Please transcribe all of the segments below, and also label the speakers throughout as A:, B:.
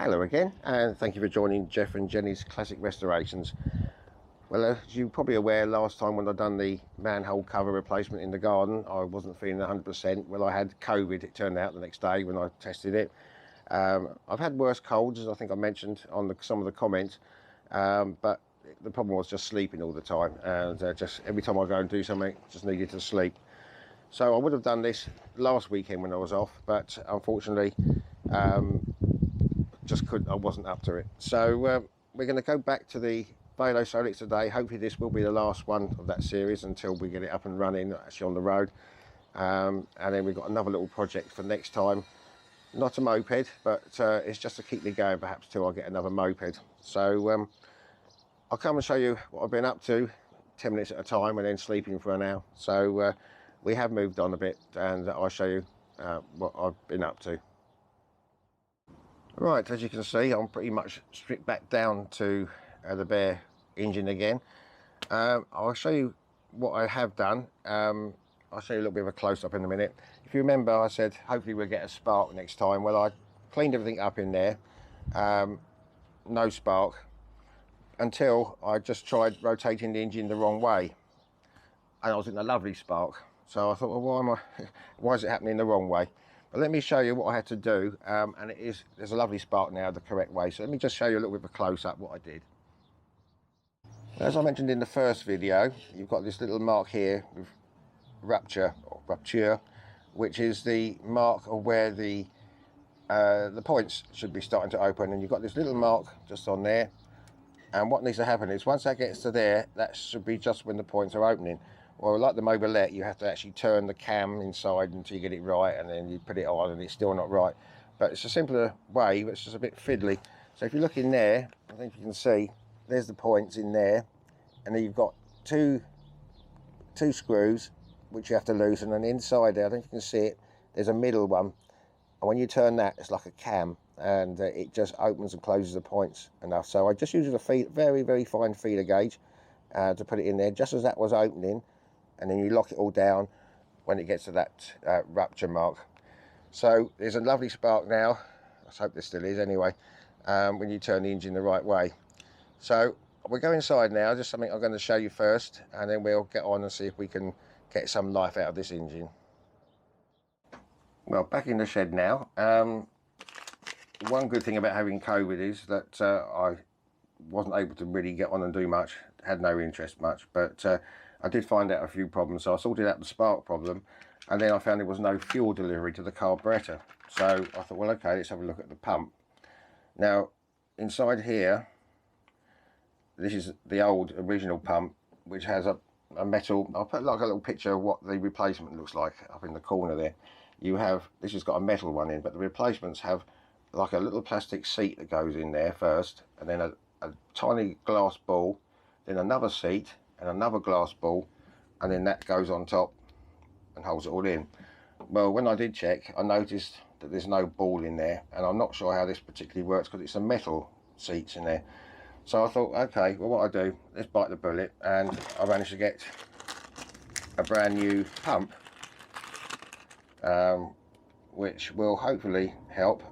A: Hello again, and thank you for joining Jeff and Jenny's Classic Restorations. Well, as you're probably aware, last time when I done the manhole cover replacement in the garden, I wasn't feeling 100%. Well, I had COVID, it turned out, the next day when I tested it. I've had worse colds, as I think I mentioned on some of the comments, but the problem was just sleeping all the time, and just every time I go and do something, just needed to sleep. So I would have done this last weekend when I was off, but unfortunately, I wasn't up to it. So we're going to go back to the Velosolex today. Hopefully this will be the last one of that series until we get it up and running, actually on the road. And then we've got another little project for next time. Not a moped, but it's just to keep me going perhaps till I get another moped. So I'll come and show you what I've been up to, 10 minutes at a time, and then sleeping for an hour. So we have moved on a bit, and I'll show you what I've been up to. Right, as you can see, I'm pretty much stripped back down to the bare engine again. I'll show you what I have done. I'll show you a little bit of a close-up in a minute. If you remember, I said hopefully we'll get a spark next time. Well, I cleaned everything up in there, no spark, until I just tried rotating the engine the wrong way, and I was in a lovely spark. So I thought, well, why is it happening the wrong way? But let me show you what I had to do, and there's a lovely spark now the correct way. So let me just show you a little bit of a close-up what I did. As I mentioned in the first video, you've got this little mark here with rupture, which is the mark of where the points should be starting to open, and you've got this little mark just on there. And what needs to happen is once that gets to there, that should be just when the points are opening. Well, like the mobilette, you have to actually turn the cam inside until you get it right, and then you put it on and it's still not right. But it's a simpler way, but it's just a bit fiddly. So if you look in there, I think you can see there's the points in there, and then you've got two screws which you have to loosen, and inside there, I don't know if you can see it, there's a middle one, and when you turn that, it's like a cam, and it just opens and closes the points enough. So I just used a very fine feeler gauge to put it in there just as that was opening, and then you lock it all down when it gets to that rupture mark. So there's a lovely spark now. Let's hope there still is anyway, when you turn the engine the right way. So we'll go inside now, just something I'm going to show you first, and then we'll get on and see if we can get some life out of this engine. Well, back in the shed now. One good thing about having COVID is that I wasn't able to really get on and do much, had no interest much, but I did find out a few problems. So I sorted out the spark problem, and then I found there was no fuel delivery to the carburetor. So I thought, well, okay, let's have a look at the pump. Now, inside here, this is the old original pump, which has a metal, I'll put like a little picture of what the replacement looks like up in the corner there. You have, this has got a metal one in, but the replacements have like a little plastic seat that goes in there first, and then a tiny glass ball, then another seat and another glass ball, and then that goes on top and holds it all in. Well, when I did check, I noticed that there's no ball in there, and I'm not sure how this particularly works because it's a metal seats in there. So I thought, okay, well, what I do, let's bite the bullet, and I managed to get a brand new pump, which will hopefully help.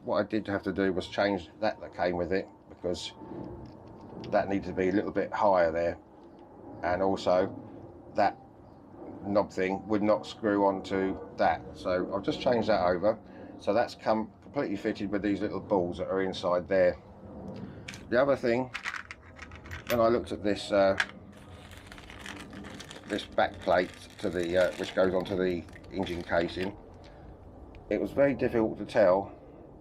A: What I did have to do was change that came with it, because that needs to be a little bit higher there, and also that knob thing would not screw onto that. So I've just changed that over, so that's come completely fitted with these little balls that are inside there. The other thing, when I looked at this this back plate to the which goes onto the engine casing, it was very difficult to tell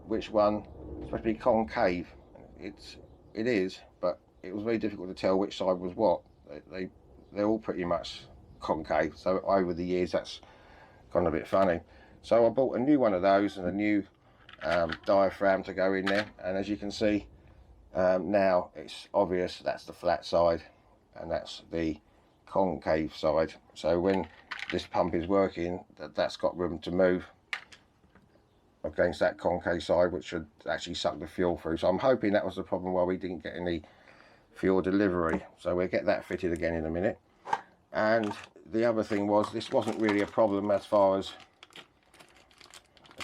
A: which one is supposed to be concave. It is, but it was very difficult to tell which side was what. They're all pretty much concave, so over the years that's gone a bit funny. So I bought a new one of those and a new diaphragm to go in there, and as you can see, now it's obvious that's the flat side and that's the concave side. So when this pump is working, that's got room to move against that concave side, which should actually suck the fuel through. So I'm hoping that was the problem why we didn't get any fuel delivery. So we'll get that fitted again in a minute. And the other thing was, this wasn't really a problem as far as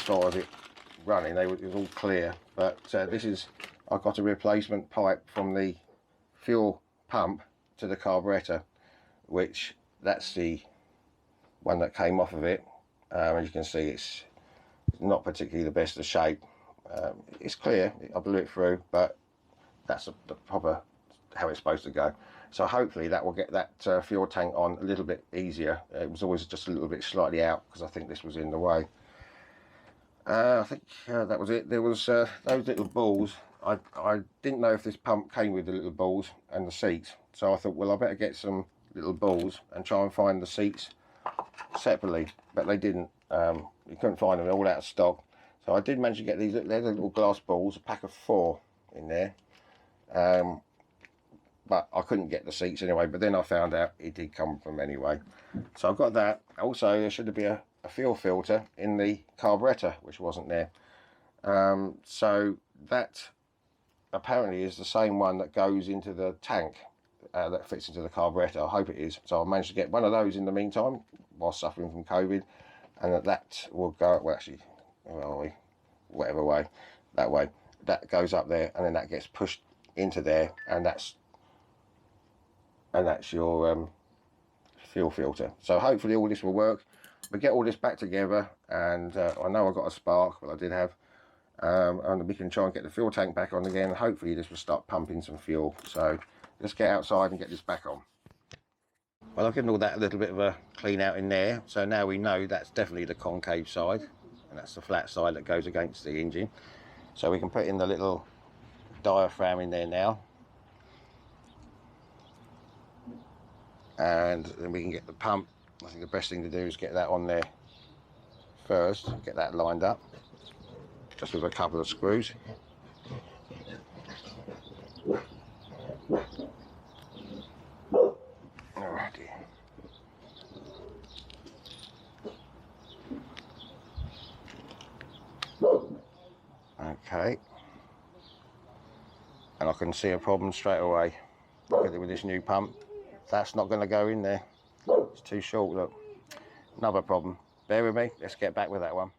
A: it running, it was all clear. But this is, I got a replacement pipe from the fuel pump to the carburetor, which that's the one that came off of it. As you can see, it's not particularly the best of shape. It's clear, I blew it through, but that's the proper how it's supposed to go. So hopefully that will get that fuel tank on a little bit easier. It was always just a little bit slightly out because I think this was in the way. I think that was it. There was those little balls. I didn't know if this pump came with the little balls and the seats, so I thought, well, I better get some little balls and try and find the seats separately, but they didn't. You couldn't find them, they're all out of stock. So I did manage to get these. They're the little glass balls, a pack of 4 in there, but I couldn't get the seats anyway. But then I found out it did come from anyway, so I've got that. Also, there should be a fuel filter in the carburetor, which wasn't there. So that apparently is the same one that goes into the tank that fits into the carburetor. I hope it is. So I managed to get one of those in the meantime while suffering from COVID, and that will go, well, actually, where are we? Whatever way, that way, that goes up there, and then that gets pushed into there, and that's your fuel filter. So hopefully all this will work. We get all this back together, and I know I got a spark, but I did have, and we can try and get the fuel tank back on again. Hopefully this will start pumping some fuel. So let's get outside and get this back on. Well, I've given all that a little bit of a clean out in there, so now we know that's definitely the concave side, and that's the flat side that goes against the engine. So we can put in the little diaphragm in there now, and then we can get the pump. I think the best thing to do is get that on there first, get that lined up, just with a couple of screws. Oh dear. Okay, and I can see a problem straight away. Look at it with this new pump. That's not going to go in there. It's too short, look. Another problem. Bear with me, let's get back with that one.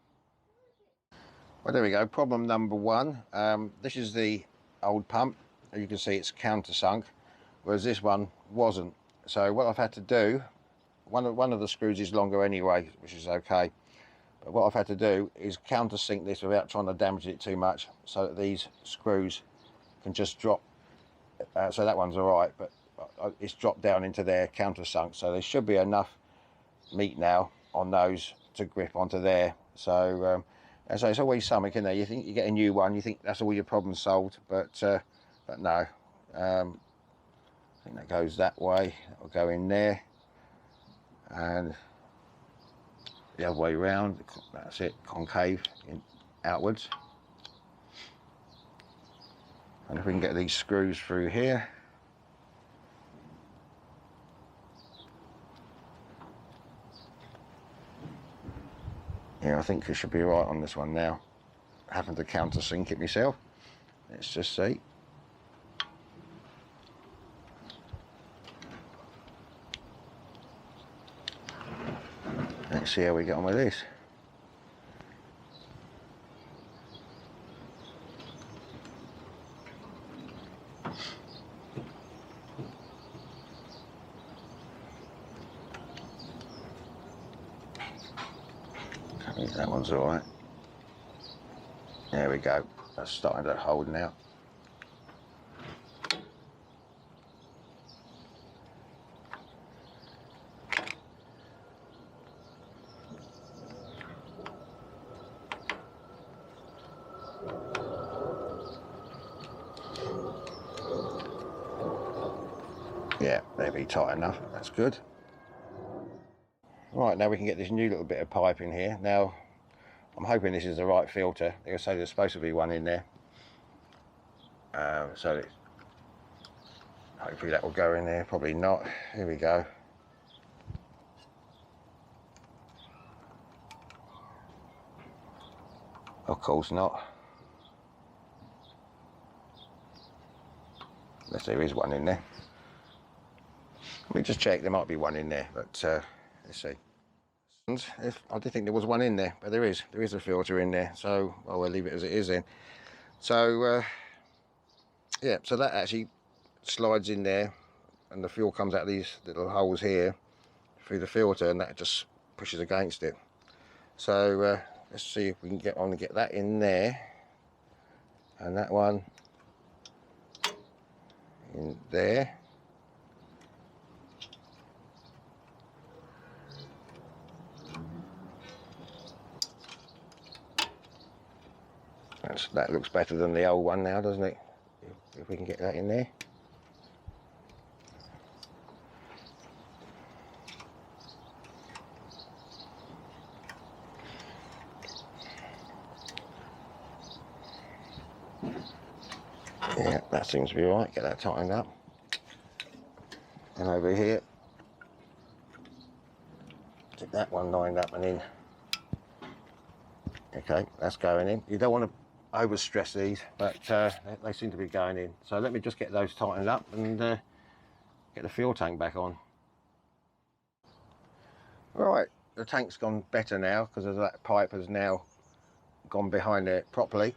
A: Well, there we go, problem number 1. This is the old pump. As you can see, it's countersunk, whereas this one wasn't. So what I've had to do, one of the screws is longer anyway, which is okay. But what I've had to do is countersink this without trying to damage it too much, so that these screws can just drop. So that one's all right, but it's dropped down into there, countersunk. So there should be enough meat now on those to grip onto there. So so it's always something in there. You think you get a new one, you think that's all your problems solved, but no. I think that goes that way. It'll go in there, and the other way around. That's it, concave in outwards. And if we can get these screws through here, yeah, I think it should be right on this one now. Having to countersink it myself. Let's just see. Let's see how we get on with this. I think that one's all right. There we go. That's starting to hold now. Yeah, they'll be tight enough. That's good. Right, now we can get this new little bit of pipe in here. Now, I'm hoping this is the right filter. They say there's supposed to be one in there. So hopefully that will go in there. Probably not. Here we go. Of course not. Unless there is one in there. Let me just check, there might be one in there, but let's see. I did think there was one in there, but there is a filter in there, so well, we'll leave it as it is then. So yeah, so that actually slides in there, and the fuel comes out of these little holes here through the filter, and that just pushes against it. So let's see if we can get on and get that in there, and that one in there. That looks better than the old one now, doesn't it? If we can get that in there. Yeah, that seems to be all right. Get that tightened up. And over here, get that one lined up and in. Okay, that's going in. You don't want to over stress these, but they seem to be going in. So let me just get those tightened up and get the fuel tank back on. Right, the tank's gone better now because that pipe has now gone behind it properly.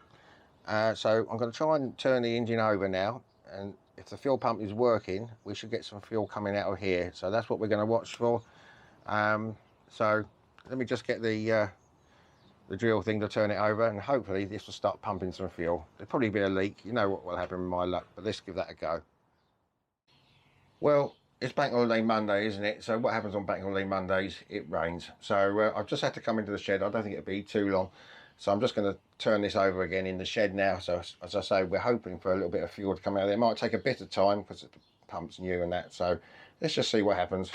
A: So I'm going to try and turn the engine over now, and if the fuel pump is working, we should get some fuel coming out of here. So that's what we're going to watch for. So let me just get the drill thing to turn it over, and hopefully this will start pumping some fuel. There'll probably be a leak, you know what will happen with my luck, but let's give that a go. Well, it's Bank Holiday Monday, isn't it? So what happens on Bank Holiday Mondays? It rains. So I've just had to come into the shed. I don't think it'll be too long. So I'm just going to turn this over again in the shed now. So as I say, we're hoping for a little bit of fuel to come out of there. It might take a bit of time because the pump's new and that. So let's just see what happens.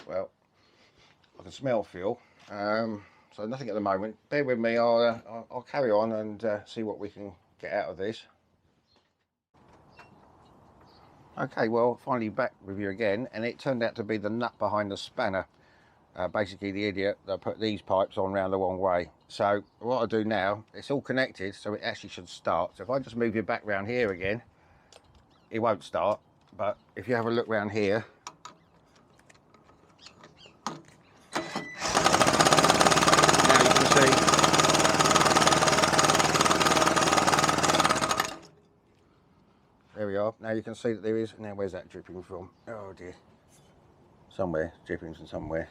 A: Well, I can smell fuel, so nothing at the moment. Bear with me, I'll carry on and see what we can get out of this. Okay, well, finally back with you again, and it turned out to be the nut behind the spanner. Basically the idiot that put these pipes on round the wrong way. So what I'll do now, it's all connected, so it actually should start. So if I just move you back round here again, it won't start, but if you have a look round here, there we are. Now you can see that there is. Now where's that dripping from? Oh dear. Somewhere, dripping from somewhere.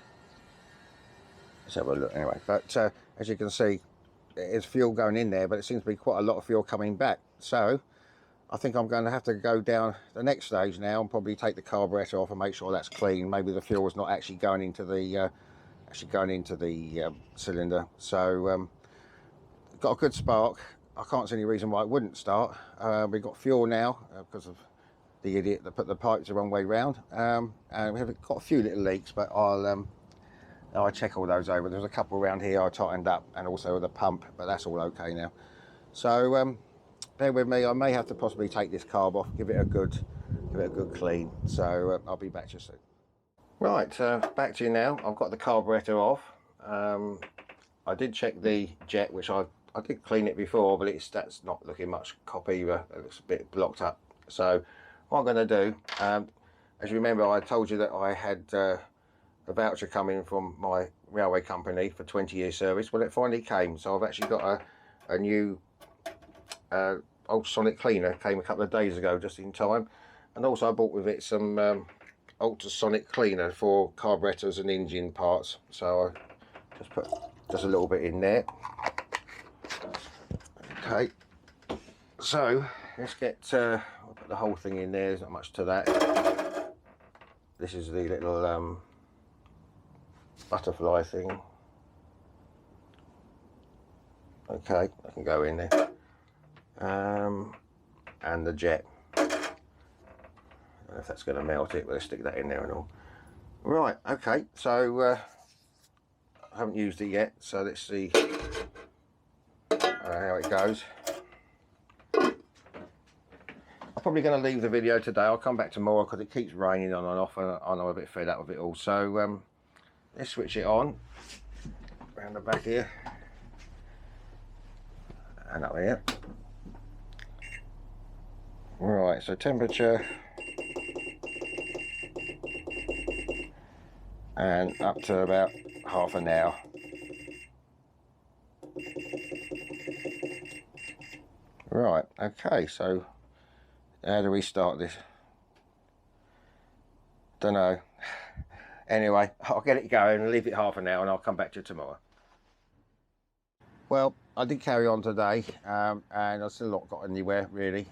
A: Let's have a look anyway. But as you can see, there's fuel going in there, but it seems to be quite a lot of fuel coming back. So I think I'm going to have to go down the next stage now and probably take the carburetor off and make sure that's clean. Maybe the fuel is not actually going into the cylinder. So got a good spark. I can't see any reason why it wouldn't start. We've got fuel now because of the idiot that put the pipes the wrong way round, and we have got a few little leaks, but I'll check all those over. There's a couple around here I tightened up, and also the pump, but that's all okay now. So bear with me. I may have to possibly take this carb off, give it a good clean. So I'll be back to you soon. Right, back to you now. I've got the carburetor off. I did check the jet, which I did clean it before, but that's not looking much cop either. It looks a bit blocked up. So what I'm going to do, as you remember, I told you that I had a voucher coming from my railway company for 20 years service. Well, it finally came, so I've actually got a new ultrasonic cleaner. Came a couple of days ago, just in time. And also I bought with it some ultrasonic cleaner for carburetors and engine parts. So I just put just a little bit in there. Okay, so let's get I'll put the whole thing in there. There's not much to that. This is the little butterfly thing. Okay, I can go in there. And the jet. I don't know if that's going to melt it, but let's stick that in there and all. Right, okay, so I haven't used it yet, so let's see how it goes. I'm probably going to leave the video today. I'll come back tomorrow because it keeps raining on and off, and I'm a bit fed up with it all. So let's switch it on around the back here and up here. Right, so temperature and up to about half an hour. Right, okay, so how do we start this? Don't know. Anyway, I'll get it going and leave it half an hour and I'll come back to you tomorrow. Well, I did carry on today and I've still not got anywhere really.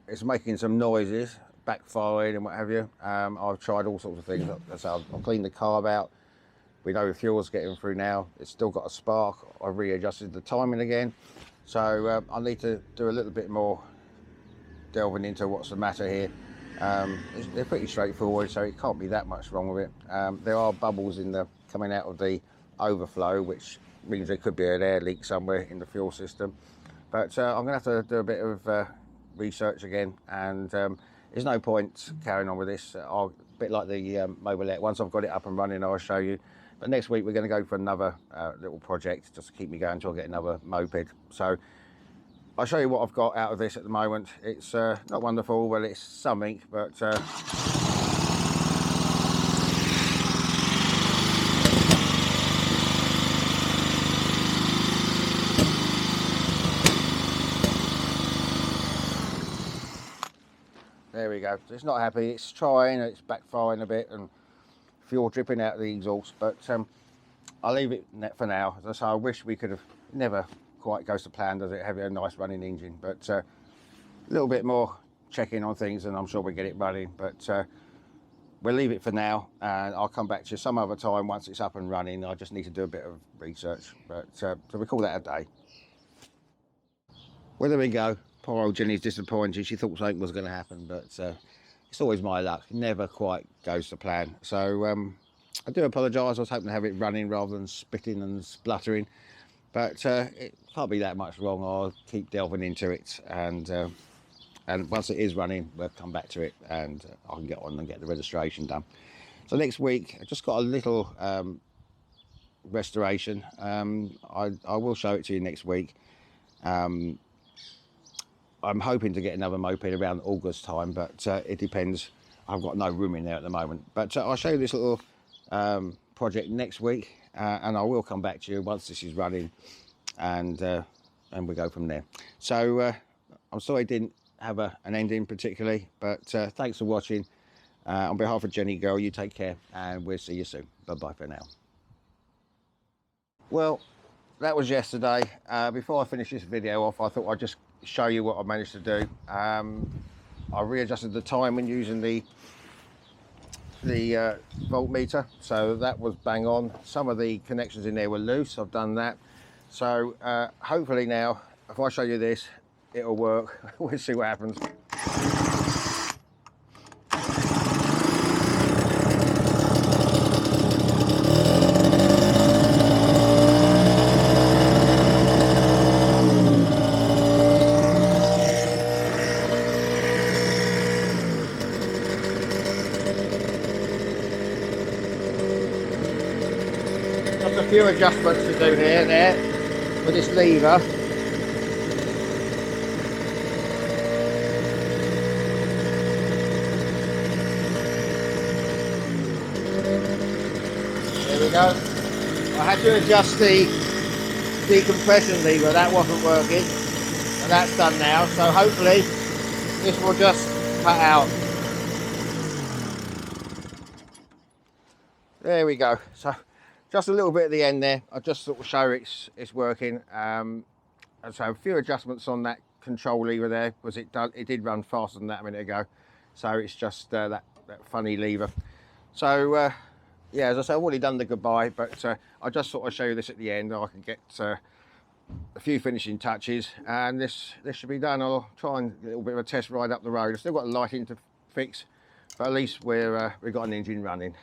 A: It's making some noises, backfiring and what have you. I've tried all sorts of things. So I've cleaned the carb out. We know the fuel's getting through now. It's still got a spark. I've readjusted the timing again. So I need to do a little bit more delving into what's the matter here. They're pretty straightforward, so it can't be that much wrong with it. There are bubbles coming out of the overflow, which means there could be an air leak somewhere in the fuel system. But I'm going to have to do a bit of research again, and there's no point carrying on with this. A bit like the Mobilette, once I've got it up and running, I'll show you. But next week we're going to go for another little project just to keep me going until I get another moped. So I'll show you what I've got out of this at the moment. It's not wonderful, well, it's something, but there we go. So it's not happy, it's trying, it's backfiring a bit and fuel dripping out of the exhaust, but I'll leave it for now. As I say, I wish we could have never quite goes to plan, does it? Have a nice running engine, but a little bit more checking on things and I'm sure we'll get it running, but we'll leave it for now and I'll come back to you some other time once it's up and running. I just need to do a bit of research, but so we call that a day. Well, there we go. Poor old Jenny's disappointed. She thought something was going to happen, but it's always my luck. It never quite goes to plan. So I do apologise. I was hoping to have it running rather than spitting and spluttering, but it can't be that much wrong. I'll keep delving into it, and once it is running, we'll come back to it and I can get on and get the registration done. So next week, I just got a little restoration. I will show it to you next week. I'm hoping to get another moped around August time, but it depends. I've got no room in there at the moment. But I'll show you this little project next week, and I will come back to you once this is running, and we go from there. So I'm sorry it didn't have an ending particularly, but thanks for watching. On behalf of Jenny Girl, you take care, and we'll see you soon. Bye-bye for now. Well, that was yesterday. Before I finish this video off, I thought I'd just show you what I managed to do. I readjusted the timing using the voltmeter, so that was bang on. Some of the connections in there were loose. I've done that. So hopefully now, if I show you this, it'll work. We'll see what happens. Just a few adjustments to do here and there with this lever. There we go. I had to adjust the decompression lever, that wasn't working, and that's done now, so hopefully this will just cut out. There we go. So just a little bit at the end there. I'll just sort of show it's working. And so a few adjustments on that control lever there, because it did run faster than that a minute ago. So it's just that funny lever. So yeah, as I say, I've already done the goodbye, but I just sort of show you this at the end. I can get a few finishing touches, and this should be done. I'll try and get a little bit of a test ride up the road. I've still got the lighting to fix, but at least we've got an engine running.